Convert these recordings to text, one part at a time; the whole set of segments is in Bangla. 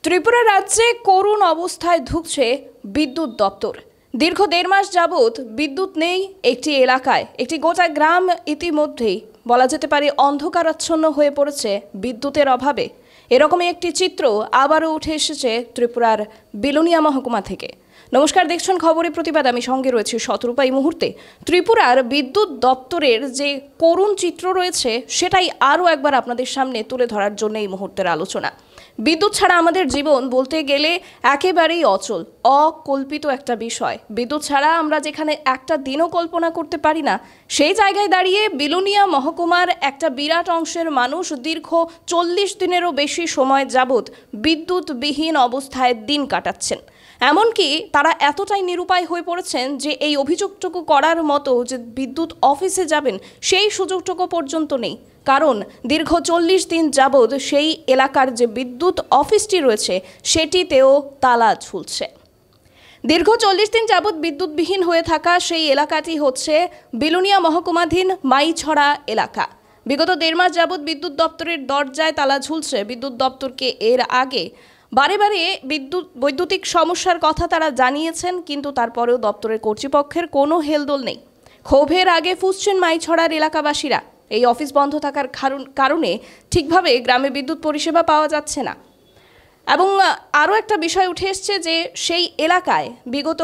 ত্রিপুরা রাজ্যে করুণ অবস্থায় ঢুকছে বিদ্যুৎ দপ্তর। দীর্ঘ 1.5 মাস যাবৎ বিদ্যুৎ নেই একটি এলাকায়। একটি গোটা গ্রাম ইতিমধ্যেই বলা যেতে পারে অন্ধকারাচ্ছন্ন হয়ে পড়েছে বিদ্যুতের অভাবে। এরকমই একটি চিত্র আবারও উঠে এসেছে ত্রিপুরার বিলোনিয়া মহকুমা থেকে। নমস্কার, দেখছেন খবরের প্রতিবাদ। আমি সঙ্গে রয়েছি শতরূপা। এই মুহূর্তে ত্রিপুরার বিদ্যুৎ দপ্তরের যে করুণ চিত্র রয়েছে সেটাই আরও একবার আপনাদের সামনে তুলে ধরার জন্য এই মুহূর্তের আলোচনা। বিদ্যুৎ ছাড়া আমাদের জীবন বলতে গেলে একেবারেই অচল, অকল্পিত একটা বিষয়। বিদ্যুৎ ছাড়া আমরা যেখানে একটা দিনও কল্পনা করতে পারি না, সেই জায়গায় দাঁড়িয়ে বিলোনিয়া মহকুমার একটা বিরাট অংশের মানুষ দীর্ঘ 40 দিনেরও বেশি সময় যাবৎ বিদ্যুৎবিহীন অবস্থায় দিন কাটাচ্ছেন। এমনকি তারা এতটাই নিরুপায় হয়ে পড়েছেন যে এই অভিযোগটুকু করার মতো যে বিদ্যুৎ অফিসে যাবেন সেই সুযোগটুকু পর্যন্ত নেই। কারণ দীর্ঘ 40 দিন যাবৎ সেই এলাকার যে বিদ্যুৎ অফিসটি রয়েছে সেটিতেও তালা ঝুলছে। দীর্ঘ 40 দিন যাবৎ বিদ্যুৎবিহীন হয়ে থাকা সেই এলাকাটি হচ্ছে বিলোনিয়া মহকুমাধীন মাইছড়া এলাকা। বিগত 1.5 মাস যাবৎ বিদ্যুৎ দপ্তরের দরজায় তালা ঝুলছে। বিদ্যুৎ দপ্তরকে এর আগে বারে বারে বৈদ্যুতিক সমস্যার কথা তারা জানিয়েছেন, কিন্তু তারপরেও দপ্তরের কর্তৃপক্ষের কোনো হেলদোল নেই। ক্ষোভের আগে ফুঁসছেন মাইছড়ার এলাকাবাসীরা। এই অফিস বন্ধ থাকার কারণে ঠিকভাবে গ্রামে বিদ্যুৎ পরিষেবা পাওয়া যাচ্ছে না। এবং আরও একটা বিষয় উঠে এসছে যে সেই এলাকায় বিগত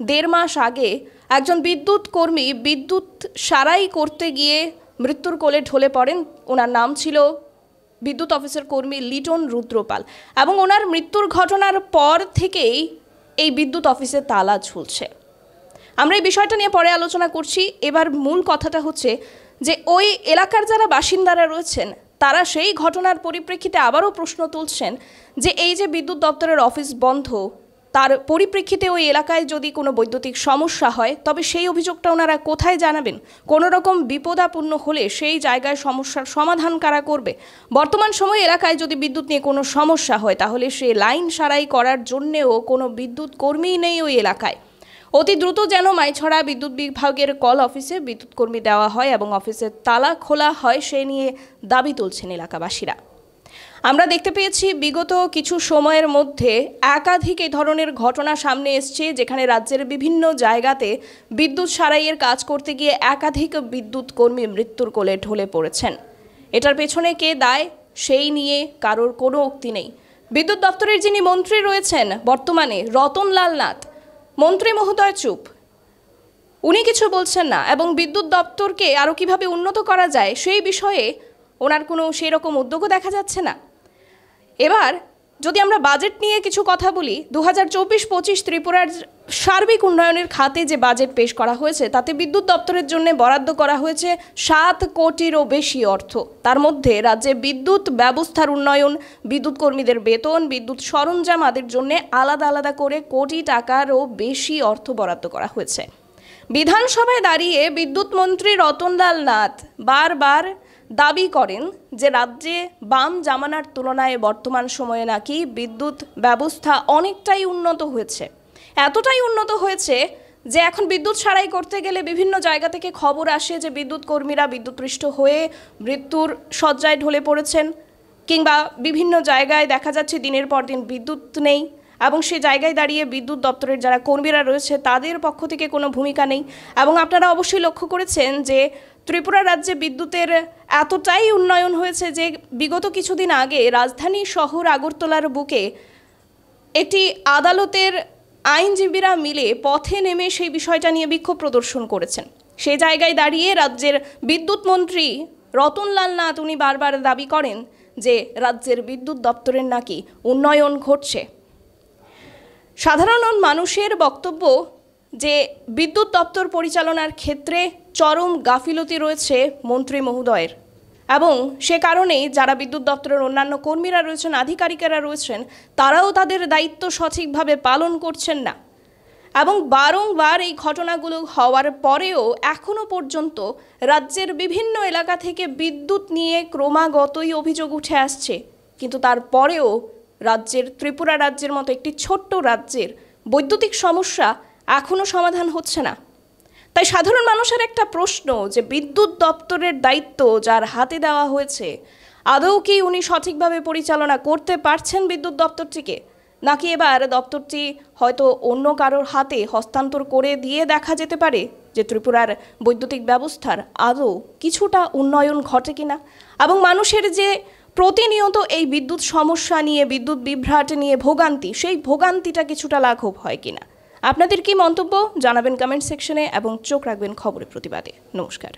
1.5 মাস আগে একজন বিদ্যুৎ কর্মী বিদ্যুৎ সারাই করতে গিয়ে মৃত্যুর কোলে ঢলে পড়েন। ওনার নাম ছিল বিদ্যুৎ অফিসের কর্মী লিটন রুদ্রপাল, এবং ওনার মৃত্যুর ঘটনার পর থেকেই এই বিদ্যুৎ অফিসে তালা ঝুলছে। আমরা এই বিষয়টা নিয়ে পরে আলোচনা করছি। এবার মূল কথাটা হচ্ছে যে ওই এলাকার যারা বাসিন্দারা রয়েছেন তারা সেই ঘটনার পরিপ্রেক্ষিতে আবারও প্রশ্ন তুলছেন যে এই যে বিদ্যুৎ দপ্তরের অফিস বন্ধ, তার পরিপ্রেক্ষিতে ওই এলাকায় যদি কোনো বৈদ্যুতিক সমস্যা হয় তবে সেই অভিযোগটা ওনারা কোথায় জানাবেন? কোনো রকম বিপদাপন্ন হলে সেই জায়গায় সমস্যার সমাধান কারা করবে? বর্তমান সময়ে এলাকায় যদি বিদ্যুৎ নিয়ে কোনো সমস্যা হয় তাহলে সে লাইন সারাই করার জন্যেও কোনো বিদ্যুৎ কর্মীই নেই ওই এলাকায়। অতি দ্রুত যেন মাইছড়া বিদ্যুৎ বিভাগের কল অফিসে বিদ্যুৎ কর্মী দেওয়া হয় এবং অফিসের তালা খোলা হয়, সে নিয়ে দাবি তুলছেন এলাকাবাসীরা। আমরা দেখতে পেয়েছি বিগত কিছু সময়ের মধ্যে একাধিক এই ধরনের ঘটনা সামনে এসছে, যেখানে রাজ্যের বিভিন্ন জায়গাতে বিদ্যুৎ সারাইয়ের কাজ করতে গিয়ে একাধিক বিদ্যুৎ কর্মী মৃত্যুর কোলে ঢলে পড়েছেন। এটার পেছনে কে দায় সেই নিয়ে কারোর কোনো উক্তি নেই। বিদ্যুৎ দপ্তরের যিনি মন্ত্রী রয়েছেন বর্তমানে, রতনলাল নাথ, মন্ত্রী মহোদয় চুপ, উনি কিছু বলছেন না, এবং বিদ্যুৎ দপ্তরকে আরও কিভাবে উন্নত করা যায় সেই বিষয়ে ওনার কোনো সেই রকম উদ্যোগও দেখা যাচ্ছে না। এবার যদি আমরা বাজেট নিয়ে কিছু কথা বলি, 2024-25 ত্রিপুরার সার্বিক উন্নয়নের খাতে যে বাজেট পেশ করা হয়েছে তাতে বিদ্যুৎ দপ্তরের জন্য বরাদ্দ করা হয়েছে 7 কোটিরও বেশি অর্থ। তার মধ্যে রাজ্যে বিদ্যুৎ ব্যবস্থার উন্নয়ন, বিদ্যুৎ কর্মীদের বেতন, বিদ্যুৎ সরঞ্জাম আদির জন্য আলাদা আলাদা করে কোটি টাকারও বেশি অর্থ বরাদ্দ করা হয়েছে। বিধানসভায় দাঁড়িয়ে বিদ্যুৎ মন্ত্রী রতনলাল নাথ বারবার দাবি করেন যে রাজ্যে বাম জামানার তুলনায় বর্তমান সময়ে নাকি বিদ্যুৎ ব্যবস্থা অনেকটাই উন্নত হয়েছে। এতটাই উন্নত হয়েছে যে এখন বিদ্যুৎ সারাই করতে গেলে বিভিন্ন জায়গা থেকে খবর আসে যে বিদ্যুৎ কর্মীরা বিদ্যুৎপৃষ্ট হয়ে মৃত্যুর শয্যায় ঢলে পড়েছেন, কিংবা বিভিন্ন জায়গায় দেখা যাচ্ছে দিনের পর দিন বিদ্যুৎ নেই, এবং সে জায়গায় দাঁড়িয়ে বিদ্যুৎ দপ্তরের যারা কর্মীরা রয়েছে তাদের পক্ষ থেকে কোনো ভূমিকা নেই। এবং আপনারা অবশ্যই লক্ষ্য করেছেন যে ত্রিপুরা রাজ্যে বিদ্যুতের এতটাই উন্নয়ন হয়েছে যে বিগত কিছুদিন আগে রাজধানী শহর আগরতলার বুকে একটি আদালতের আইনজীবীরা মিলে পথে নেমে সেই বিষয়টা নিয়ে বিক্ষোভ প্রদর্শন করেছেন। সেই জায়গায় দাঁড়িয়ে রাজ্যের বিদ্যুৎ মন্ত্রী রতনলাল নাথ উনি বারবার দাবি করেন যে রাজ্যের বিদ্যুৎ দপ্তরের নাকি উন্নয়ন ঘটছে। সাধারণ মানুষের বক্তব্য যে বিদ্যুৎ দপ্তর পরিচালনার ক্ষেত্রে চরম গাফিলতি রয়েছে মন্ত্রী মহোদয়ের, এবং সে কারণেই যারা বিদ্যুৎ দপ্তরের অন্যান্য কর্মীরা রয়েছেন, আধিকারিকেরা রয়েছেন, তারাও তাদের দায়িত্ব সঠিকভাবে পালন করছেন না। এবং বারংবার এই ঘটনাগুলো হওয়ার পরেও এখনও পর্যন্ত রাজ্যের বিভিন্ন এলাকা থেকে বিদ্যুৎ নিয়ে ক্রমাগতই অভিযোগ উঠে আসছে, কিন্তু তারপরেও ত্রিপুরা রাজ্যের মতো একটি ছোট্ট রাজ্যের বৈদ্যুতিক সমস্যা এখনও সমাধান হচ্ছে না। তাই সাধারণ মানুষের একটা প্রশ্ন যে বিদ্যুৎ দপ্তরের দায়িত্ব যার হাতে দেওয়া হয়েছে, আদৌ কি উনি সঠিকভাবে পরিচালনা করতে পারছেন বিদ্যুৎ দপ্তরটিকে, নাকি এবার দপ্তরটি হয়তো অন্য কারোর হাতে হস্তান্তর করে দিয়ে দেখা যেতে পারে যে ত্রিপুরার বৈদ্যুতিক ব্যবস্থার আদৌ কিছুটা উন্নয়ন ঘটে কিনা, এবং মানুষের যে প্রতিনিয়ত এই বিদ্যুৎ সমস্যা নিয়ে, বিদ্যুৎ বিভ্রাট নিয়ে ভোগান্তি, সেই ভোগান্তিটা কিছুটা লাঘব হয় কিনা। আপনাদের কি মন্তব্য জানাবেন কমেন্ট সেকশনে এবং চোখ রাখবেন খবরের প্রতিবাদে। নমস্কার।